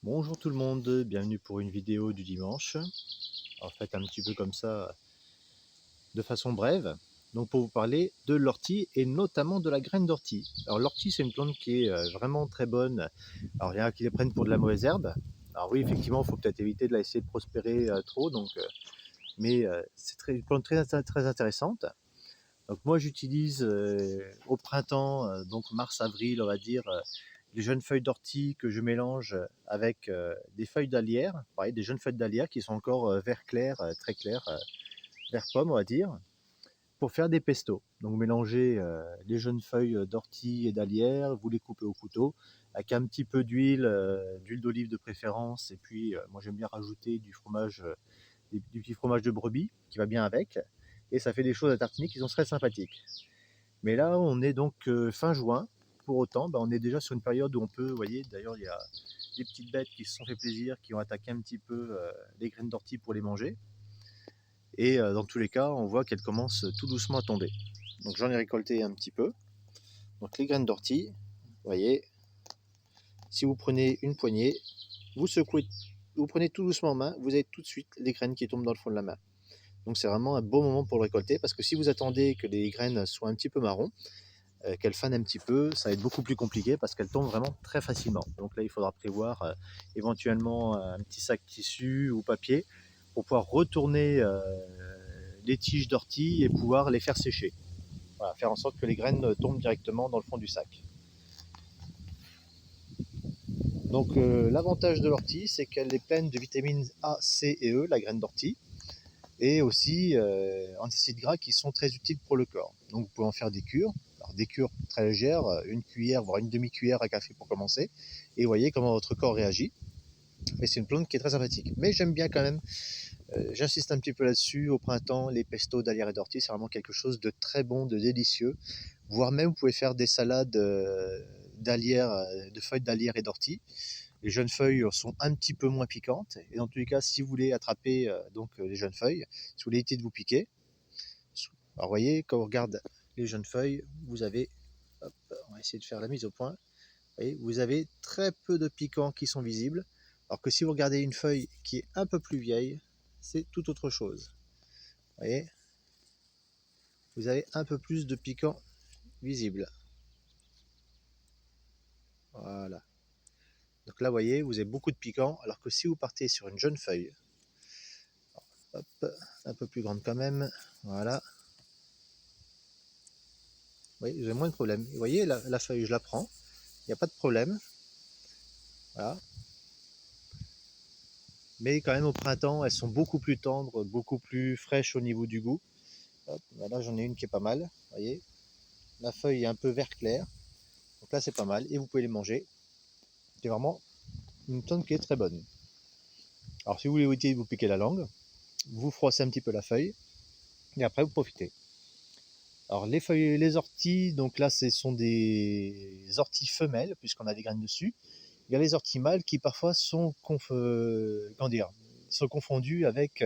Bonjour tout le monde, bienvenue pour une vidéo du dimanche. En fait, un petit peu comme ça, de façon brève. Donc pour vous parler de l'ortie et notamment de la graine d'ortie. Alors l'ortie, c'est une plante qui est vraiment très bonne. Alors il y en a qui les prennent pour de la mauvaise herbe. Alors oui, effectivement, il faut peut-être éviter de la laisser prospérer trop. Mais c'est une plante très intéressante. Donc moi j'utilise au printemps, donc mars-avril on va dire, les jeunes feuilles d'ortie que je mélange avec des feuilles d'alière, pareil, des jeunes feuilles d'alière qui sont encore vert clair, très clair, vert pomme on va dire, pour faire des pestos. Donc mélanger les jeunes feuilles d'ortie et d'alière, vous les coupez au couteau avec un petit peu d'huile, d'huile d'olive de préférence, et puis moi j'aime bien rajouter du fromage, du petit fromage de brebis qui va bien avec, et ça fait des choses à tartiner qui sont très sympathiques. Mais là, on est donc fin juin. Pour autant, on est déjà sur une période où on peut, vous voyez, d'ailleurs, il y a des petites bêtes qui se sont fait plaisir, qui ont attaqué un petit peu les graines d'ortie pour les manger. Et dans tous les cas, on voit qu'elles commencent tout doucement à tomber. Donc j'en ai récolté un petit peu. Donc les graines d'ortie, vous voyez, si vous prenez une poignée, vous secouez, vous prenez tout doucement en main, vous avez tout de suite les graines qui tombent dans le fond de la main. Donc c'est vraiment un bon moment pour le récolter, parce que si vous attendez que les graines soient un petit peu marron, qu'elle fane un petit peu, ça va être beaucoup plus compliqué parce qu'elle tombe vraiment très facilement. Donc là, il faudra prévoir éventuellement un petit sac tissu ou papier pour pouvoir retourner les tiges d'ortie et pouvoir les faire sécher. Voilà, faire en sorte que les graines tombent directement dans le fond du sac. Donc l'avantage de l'ortie, c'est qu'elle est pleine de vitamines A, C et E, la graine d'ortie, et aussi en acides gras qui sont très utiles pour le corps. Donc vous pouvez en faire des cures. Alors des cures très légères, une cuillère, voire une demi-cuillère à café pour commencer. Et vous voyez comment votre corps réagit. Mais c'est une plante qui est très sympathique. Mais j'aime bien quand même, j'insiste un petit peu là-dessus, au printemps, les pestos d'alière et d'ortie, c'est vraiment quelque chose de très bon, de délicieux. Voire même, vous pouvez faire des salades d'alière, de feuilles d'alière et d'ortie. Les jeunes feuilles sont un petit peu moins piquantes. Et dans tous les cas, si vous voulez attraper les jeunes feuilles, si vous voulez éviter de vous piquer, alors vous voyez, quand on regarde les jeunes feuilles, vous avez, hop, on va essayer de faire la mise au point, vous avez très peu de piquants qui sont visibles, alors que si vous regardez une feuille qui est un peu plus vieille, c'est tout autre chose. Vous voyez, vous avez un peu plus de piquants visibles. Voilà. Donc là, vous voyez, vous avez beaucoup de piquants, alors que si vous partez sur une jeune feuille, hop, un peu plus grande quand même, voilà, vous voyez, vous avez moins de problème. Vous voyez, la feuille, je la prends, il n'y a pas de problème. Voilà. Mais quand même au printemps, elles sont beaucoup plus tendres, beaucoup plus fraîches au niveau du goût. Hop, là j'en ai une qui est pas mal, vous voyez. La feuille est un peu vert clair, donc là c'est pas mal, et vous pouvez les manger. C'est vraiment une plante qui est très bonne. Alors si vous voulez éviter de vous piquer la langue, vous froissez un petit peu la feuille, et après vous profitez. Alors les feuilles, les orties, donc là ce sont des orties femelles, puisqu'on a des graines dessus. Il y a les orties mâles qui parfois sont, sont confondues avec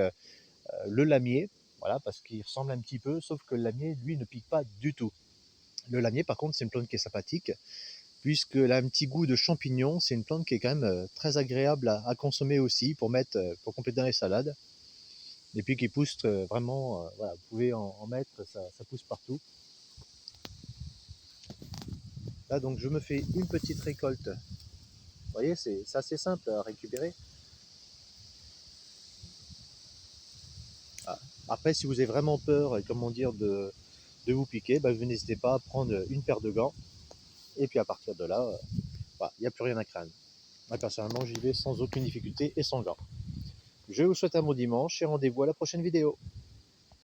le lamier, voilà, parce qu'il ressemble un petit peu, sauf que le lamier, lui, ne pique pas du tout. Le lamier, par contre, c'est une plante qui est sympathique, puisqu'elle a un petit goût de champignon. C'est une plante qui est quand même très agréable à consommer aussi, pour mettre, pour compléter dans les salades. Et puis qui pousse vraiment, voilà, vous pouvez en mettre, ça pousse partout. Là, donc, je me fais une petite récolte. Vous voyez, c'est assez simple à récupérer. Ah. Après, si vous avez vraiment peur, comment dire, de vous piquer, vous n'hésitez pas à prendre une paire de gants. Et puis à partir de là, il n'y a plus rien à craindre. Moi, personnellement, j'y vais sans aucune difficulté et sans gants. Je vous souhaite un bon dimanche et rendez-vous à la prochaine vidéo.